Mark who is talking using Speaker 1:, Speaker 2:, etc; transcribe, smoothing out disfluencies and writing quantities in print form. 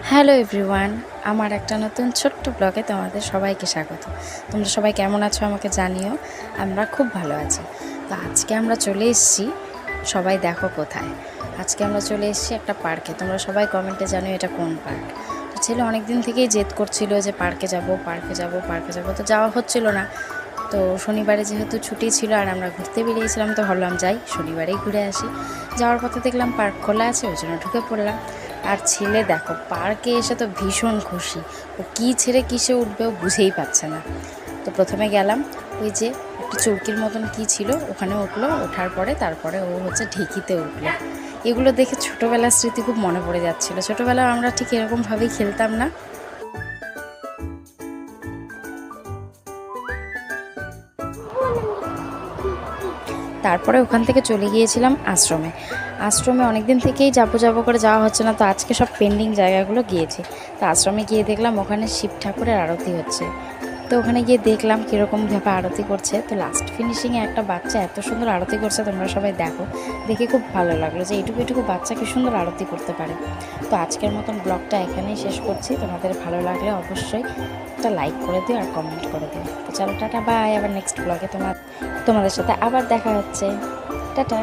Speaker 1: Hello everyone, আমার একটা নতুন ছোট্ট ব্লগে তোমাদের সবাইকে স্বাগত। তোমরা সবাই কেমন আছো আমাকে জানিও। আমরা খুব ভালো আছি। তো আজকে আমরা চলে এসেছি, সবাই দেখো কোথায়। আজকে আমরা চলে এসেছি একটা পার্কে। তোমরা সবাই কমেন্টে জানিও এটা কোন পার্ক। তো ছেলে অনেক দিন থেকেই জেদ করছিল যে পার্কে যাব পার্কে যাব পার্কে যাব, তো যাওয়া হচ্ছিল না। তো শনিবারে যেহেতু ছুটি ছিল আর আমরা ঘুরতে বেরিয়েছিলাম, তো ভাবলাম যাই শনিবারেই ঘুরে আসি। যাওয়ার পথে দেখলাম পার্ক খোলা আছে, ওই জন্য ঢুকে পড়লাম। আর ছেলে দেখো পার্কে এসে তো ভীষণ খুশি, ও কী ছেড়ে কিসে উঠবে ও বুঝেই পাচ্ছে না। তো প্রথমে গেলাম ওই যে একটু চৌকির মতন কী ছিল ওখানে উঠলো, ওঠার পরে তারপরে ও হচ্ছে ঢেকিতে উঠলো। এগুলো দেখে ছোটোবেলার স্মৃতি খুব মনে পড়ে যাচ্ছিলো। ছোটোবেলায় আমরা ঠিক এরকমভাবেই খেলতাম না? তারপরে ওখান থেকে চলে গিয়েছিলাম আশ্রমে। আশ্রমে অনেক দিন থেকেই যাবো করে যাওয়া হচ্ছে না, তো আজকে সব পেন্ডিং জায়গাগুলো গিয়েছি। তো আশ্রমে গিয়ে দেখলাম ওখানে শিব ঠাকুরের আরতি হচ্ছে। তো ওখানে গিয়ে দেখলাম কীরকমভাবে আরতি করছে। তো লাস্ট ফিনিশিংয়ে একটা বাচ্চা এত সুন্দর আরতি করছে, তোমরা সবাই দেখো। দেখে খুব ভালো লাগলো যে এইটুকু বাচ্চা কি সুন্দর আরতি করতে পারে। তো আজকের মতন ব্লগটা এখানেই শেষ করছি। তোমাদের ভালো লাগলে অবশ্যই একটা লাইক করে দিও আর কমেন্ট করে দিও। তো চলো টাটা, বাই। আবার নেক্সট ব্লগে তোমাদের সাথে আবার দেখা হচ্ছে। টাটা।